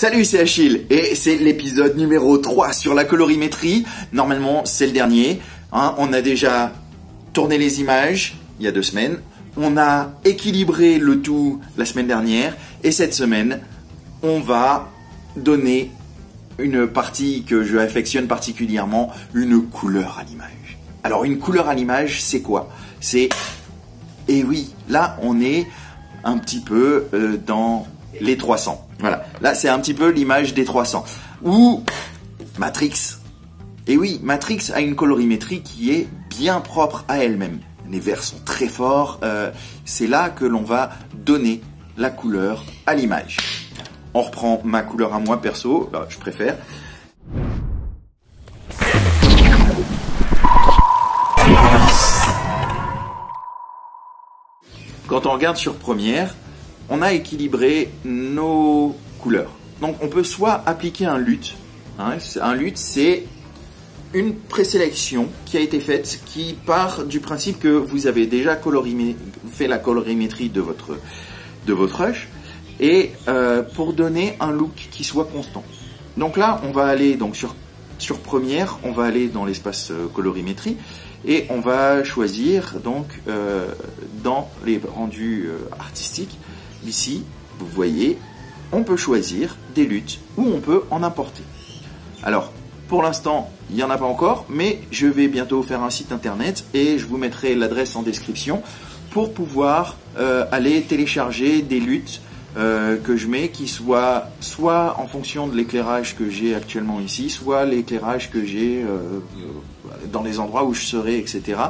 Salut, c'est Achille et c'est l'épisode numéro 3 sur la colorimétrie. Normalement, c'est le dernier. On a déjà tourné les images il y a 2 semaines. On a équilibré le tout la semaine dernière. Et cette semaine, on va donner une partie que je affectionne particulièrement, une couleur à l'image. Alors, une couleur à l'image, c'est quoi? C'est... Et oui, là, on est un petit peu dans les 300. Voilà, là c'est un petit peu l'image des 300. Ou Matrix. Et oui, Matrix a une colorimétrie qui est bien propre à elle-même. Les verts sont très forts. C'est là que l'on va donner la couleur à l'image. On reprend ma couleur à moi perso, là, je préfère. Quand on regarde sur première, on a équilibré nos couleurs. Donc on peut soit appliquer un LUT. Un LUT, c'est une présélection qui a été faite qui part du principe que vous avez déjà fait la colorimétrie de votre rush et pour donner un look qui soit constant. Donc là, on va aller donc sur première, on va aller dans l'espace colorimétrie et on va choisir donc dans les rendus artistiques. Ici, vous voyez, on peut choisir des LUT ou on peut en importer. Alors, pour l'instant, il n'y en a pas encore, mais je vais bientôt faire un site internet et je vous mettrai l'adresse en description pour pouvoir aller télécharger des LUT que je mets qui soient soit en fonction de l'éclairage que j'ai actuellement ici, soit l'éclairage que j'ai dans les endroits où je serai, etc.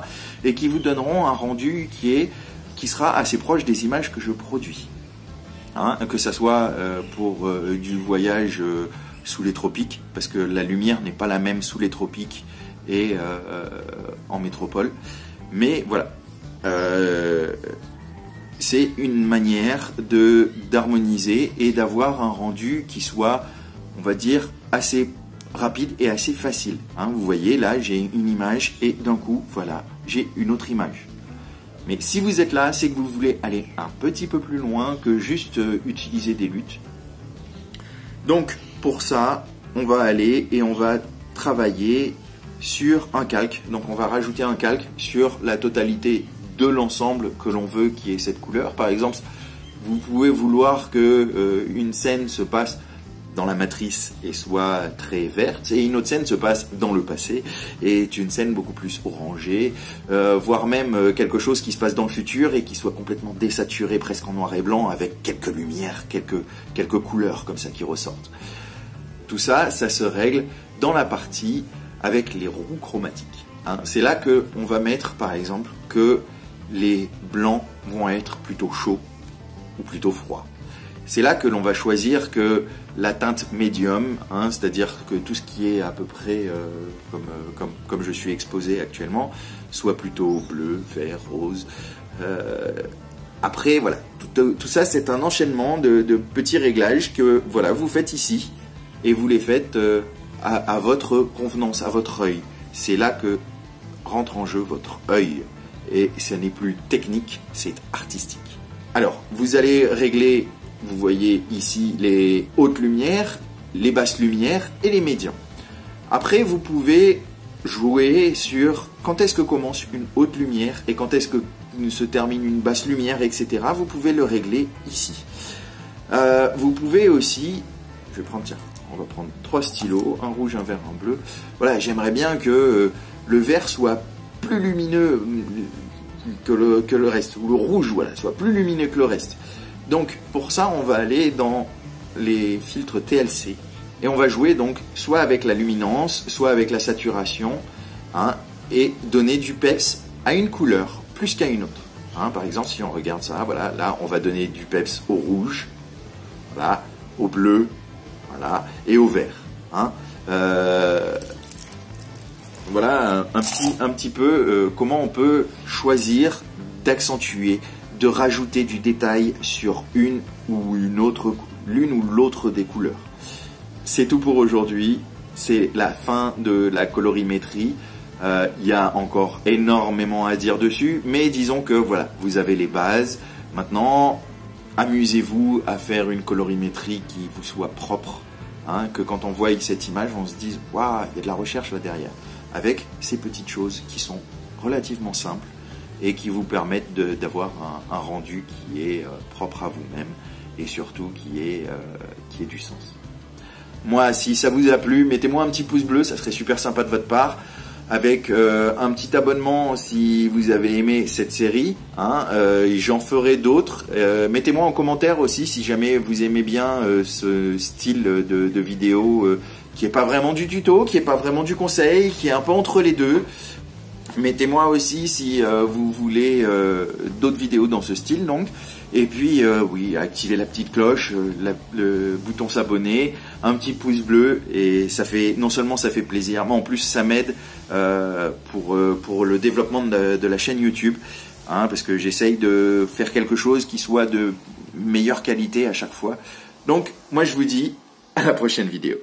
et qui vous donneront un rendu qui sera assez proche des images que je produis. Que ça soit pour du voyage sous les tropiques, parce que la lumière n'est pas la même sous les tropiques et en métropole. Mais voilà, c'est une manière d'harmoniser et d'avoir un rendu qui soit, on va dire, assez rapide et assez facile. Vous voyez, là, j'ai une image et d'un coup, voilà, j'ai une autre image. Mais si vous êtes là, c'est que vous voulez aller un petit peu plus loin que juste utiliser des LUT. Donc, pour ça, on va aller et on va travailler sur un calque. Donc, on va rajouter un calque sur la totalité de l'ensemble que l'on veut qui ait cette couleur. Par exemple, vous pouvez vouloir que une scène se passe dans la matrice et soit très verte, et une autre scène se passe dans le passé et est une scène beaucoup plus orangée, voire même quelque chose qui se passe dans le futur et qui soit complètement désaturé, presque en noir et blanc, avec quelques lumières, quelques couleurs comme ça qui ressortent. Tout ça, ça se règle dans la partie avec les roues chromatiques. C'est là que on va mettre, par exemple, que les blancs vont être plutôt chauds ou plutôt froids. C'est là que l'on va choisir que la teinte médium, c'est-à-dire que tout ce qui est à peu près comme je suis exposé actuellement, soit plutôt bleu, vert, rose. Après, voilà, tout ça c'est un enchaînement de petits réglages que voilà, vous faites ici et vous les faites à votre convenance, à votre œil. C'est là que rentre en jeu votre œil et ce n'est plus technique, c'est artistique. Alors, vous allez régler... Vous voyez ici les hautes lumières, les basses lumières et les médians. Après, vous pouvez jouer sur quand est-ce que commence une haute lumière et quand est-ce que se termine une basse lumière, etc. Vous pouvez le régler ici. Vous pouvez aussi, je vais prendre, tiens, on va prendre 3 stylos, un rouge, un vert, un bleu. Voilà, j'aimerais bien que le vert soit plus lumineux que le reste, ou le rouge, voilà, soit plus lumineux que le reste. Donc pour ça, on va aller dans les filtres TLC et on va jouer donc soit avec la luminance, soit avec la saturation, et donner du peps à une couleur plus qu'à une autre. Par exemple, si on regarde ça, voilà, là on va donner du peps au rouge, voilà, au bleu, voilà, et au vert. Voilà un petit peu comment on peut choisir d'accentuer, de rajouter du détail sur l'une ou l'autre des couleurs. C'est tout pour aujourd'hui, c'est la fin de la colorimétrie. Il y a encore énormément à dire dessus, mais disons que voilà, vous avez les bases. Maintenant, amusez-vous à faire une colorimétrie qui vous soit propre, hein, que quand on voit cette image, on se dise waouh, il y a de la recherche là derrière, avec ces petites choses qui sont relativement simples et qui vous permettent d'avoir un rendu qui est propre à vous-même et surtout qui ait du sens. Moi, si ça vous a plu, mettez-moi un petit pouce bleu, ça serait super sympa de votre part, avec un petit abonnement si vous avez aimé cette série, hein, j'en ferai d'autres. Mettez-moi en commentaire aussi si jamais vous aimez bien ce style de vidéo qui est pas vraiment du tuto, qui est pas vraiment du conseil, qui est un peu entre les deux. Mettez-moi aussi si vous voulez d'autres vidéos dans ce style, donc. Et puis, oui, activez la petite cloche, le bouton s'abonner, un petit pouce bleu, et ça fait, non seulement ça fait plaisir, mais en plus ça m'aide pour le développement de la chaîne YouTube, hein, parce que j'essaye de faire quelque chose qui soit de meilleure qualité à chaque fois. Donc, moi je vous dis à la prochaine vidéo.